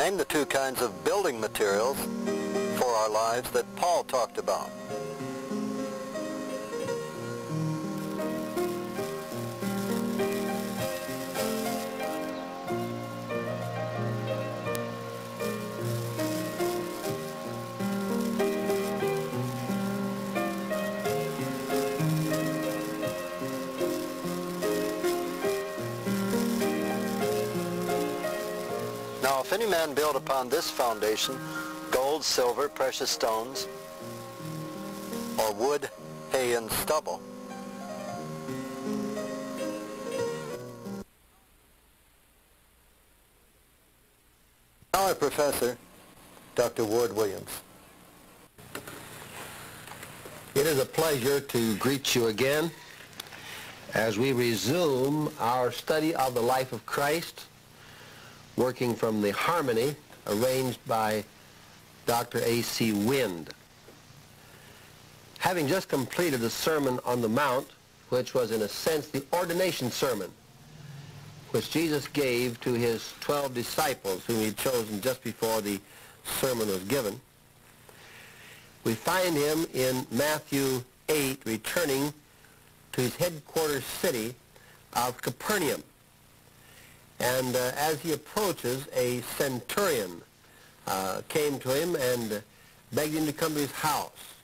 Name the two kinds of building materials for our lives that Paul talked about. Now, if any man build upon this foundation gold, silver, precious stones, or wood, hay, and stubble, now our professor, Dr. Ward Williams. It is a pleasure to greet you again as we resume our study of the life of Christ, working from the harmony arranged by Dr. A.C. Wind. Having just completed the Sermon on the Mount, which was in a sense the ordination sermon, which Jesus gave to his 12 disciples whom he had chosen just before the sermon was given, we find him in Matthew 8 returning to his headquarters city of Capernaum. And as he approaches, a centurion came to him and begged him to come to his house.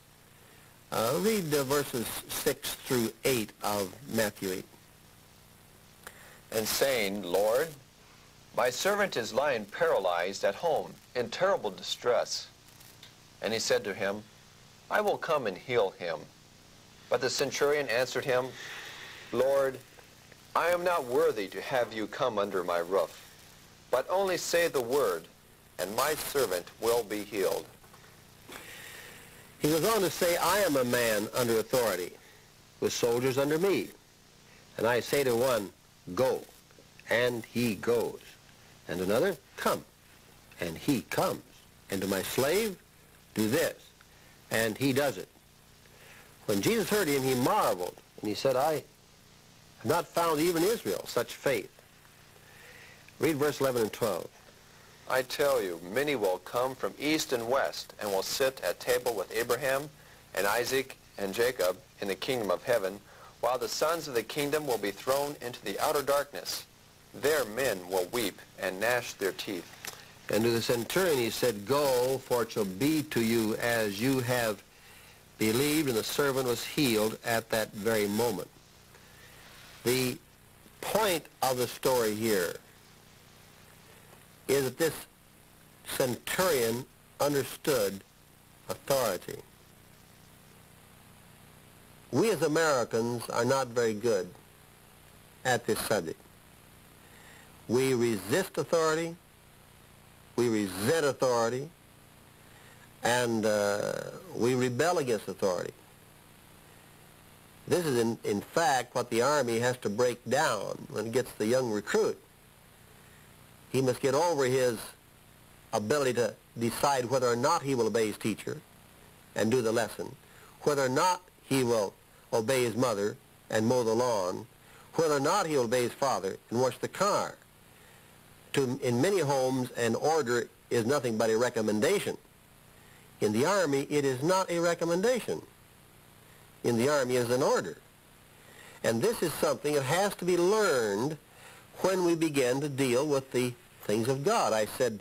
Read verses 6 through 8 of Matthew 8. And saying, Lord, my servant is lying paralyzed at home in terrible distress. And he said to him, I will come and heal him. But the centurion answered him, Lord, I am not worthy to have you come under my roof, but only say the word, and my servant will be healed. He goes on to say, I am a man under authority, with soldiers under me. And I say to one, go, and he goes. And another, come, and he comes. And to my slave, do this, and he does it. When Jesus heard him, he marveled, and he said, I have not found even in Israel such faith. Read verse 11 and 12. I tell you, many will come from east and west, and will sit at table with Abraham and Isaac and Jacob in the kingdom of heaven, while the sons of the kingdom will be thrown into the outer darkness. There men will weep and gnash their teeth. And to the centurion he said, go, for it shall be to you as you have believed. And the servant was healed at that very moment. The point of the story here is that this centurion understood authority. We as Americans are not very good at this subject. We resist authority, we resent authority, and we rebel against authority. This is in fact what the Army has to break down when it gets the young recruit. He must get over his ability to decide whether or not he will obey his teacher and do the lesson, whether or not he will obey his mother and mow the lawn, whether or not he will obey his father and wash the car. In many homes, an order is nothing but a recommendation. In the Army, it is not a recommendation. In the Army, it is an order. And this is something that has to be learned when we begin to deal with the things of God. I said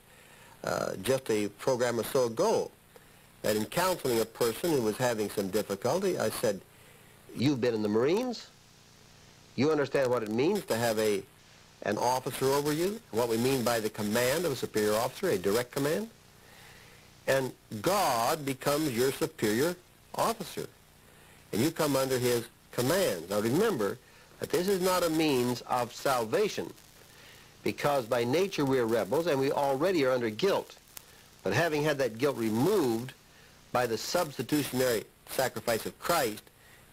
just a program or so ago that in counseling a person who was having some difficulty, I said, you've been in the Marines. You understand what it means to have an officer over you, what we mean by the command of a superior officer, a direct command. And God becomes your superior officer, and you come under his command. Now remember that this is not a means of salvation, because by nature we are rebels and we already are under guilt. But having had that guilt removed by the substitutionary sacrifice of Christ,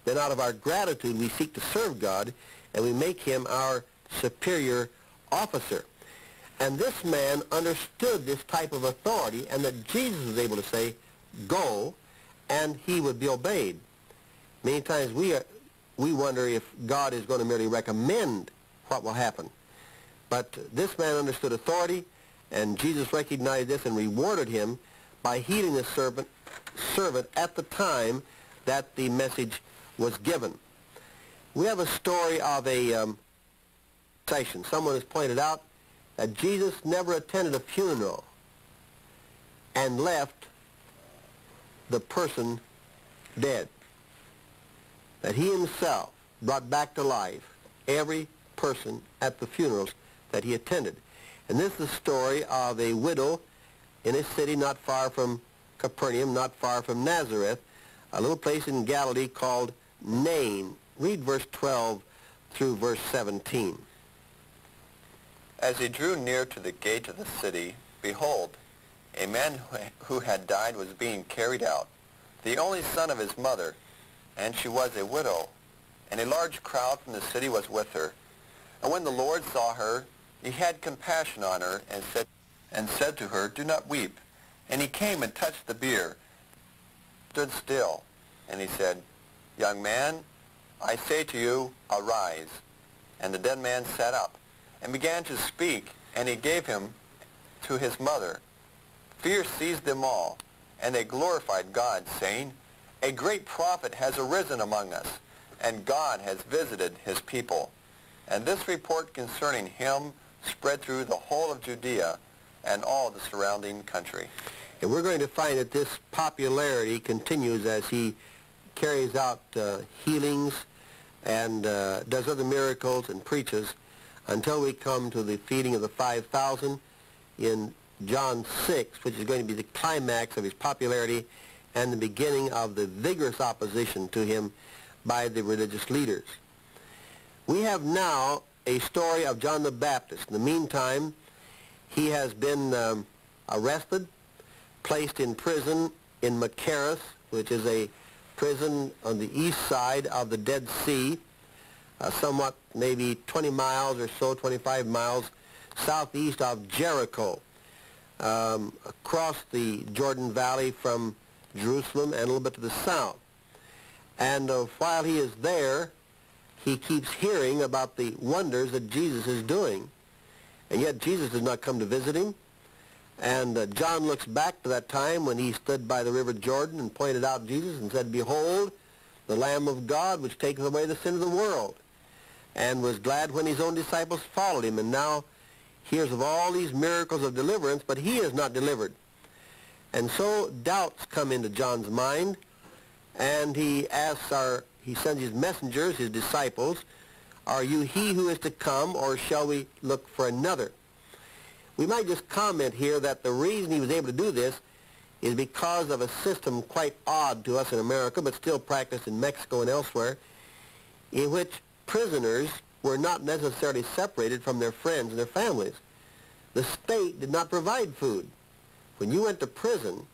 then out of our gratitude we seek to serve God, and we make him our superior officer. And this man understood this type of authority, and that Jesus was able to say, go, and he would be obeyed. Many times we wonder if God is going to merely recommend what will happen. But this man understood authority, And Jesus recognized this and rewarded him by healing the servant at the time that the message was given. We have a story of a session. Someone has pointed out that Jesus never attended a funeral and left the person dead. That he himself brought back to life every person at the funerals that he attended. And this is the story of a widow in a city not far from Capernaum, not far from Nazareth, a little place in Galilee called Nain. Read verse 12 through verse 17. As he drew near to the gate of the city, behold, a man who had died was being carried out, the only son of his mother, and she was a widow, and a large crowd from the city was with her. And when the Lord saw her, he had compassion on her, and said to her, Do not weep. And he came and touched the bier, stood still, and he said, Young man, I say to you, arise. And the dead man sat up, and began to speak, and he gave him to his mother. Fear seized them all, and they glorified God, saying, A great prophet has arisen among us, and God has visited his people. And this report concerning him spread through the whole of Judea and all the surrounding country. And we're going to find that this popularity continues as he carries out healings and does other miracles and preaches until we come to the feeding of the 5,000 in John 6, which is going to be the climax of his popularity and the beginning of the vigorous opposition to him by the religious leaders. We have now a story of John the Baptist. In the meantime, he has been arrested, placed in prison in Machaerus, which is a prison on the east side of the Dead Sea, somewhat maybe 20 miles or so, 25 miles southeast of Jericho, across the Jordan Valley from Jerusalem and a little bit to the south. And while he is there, he keeps hearing about the wonders that Jesus is doing. And yet Jesus does not come to visit him. And John looks back to that time when he stood by the river Jordan and pointed out Jesus and said, Behold, the Lamb of God which taketh away the sin of the world. And was glad when his own disciples followed him. And now hears of all these miracles of deliverance, but he is not delivered. And so doubts come into John's mind, and he sends his messengers, his disciples, Are you he who is to come, or shall we look for another? We might just comment here that the reason he was able to do this is because of a system quite odd to us in America, but still practiced in Mexico and elsewhere, in which prisoners were not necessarily separated from their friends and their families. The state did not provide food. When you went to prison,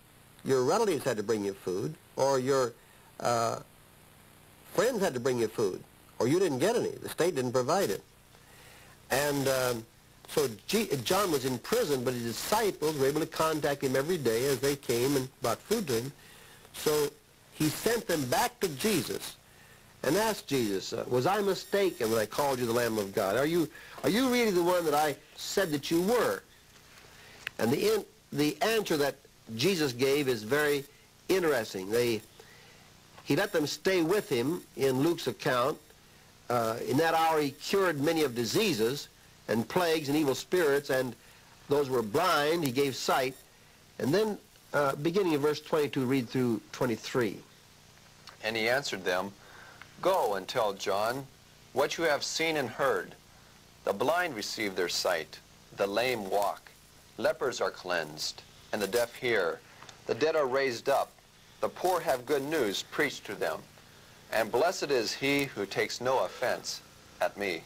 your relatives had to bring you food, or your friends had to bring you food, or you didn't get any. The state didn't provide it. And so John was in prison, but his disciples were able to contact him every day as they came and brought food to him. So he sent them back to Jesus and asked Jesus, was I mistaken when I called you the Lamb of God? Are you really the one that I said that you were? And the answer that Jesus gave is very interesting. He let them stay with him in Luke's account. In that hour he cured many of diseases and plagues and evil spirits, and those who were blind he gave sight. And then beginning in verse 22, read through 23. And he answered them, Go and tell John what you have seen and heard. The blind receive their sight, the lame walk, lepers are cleansed, and the deaf hear. The dead are raised up, the poor have good news preached to them. And blessed is he who takes no offense at me.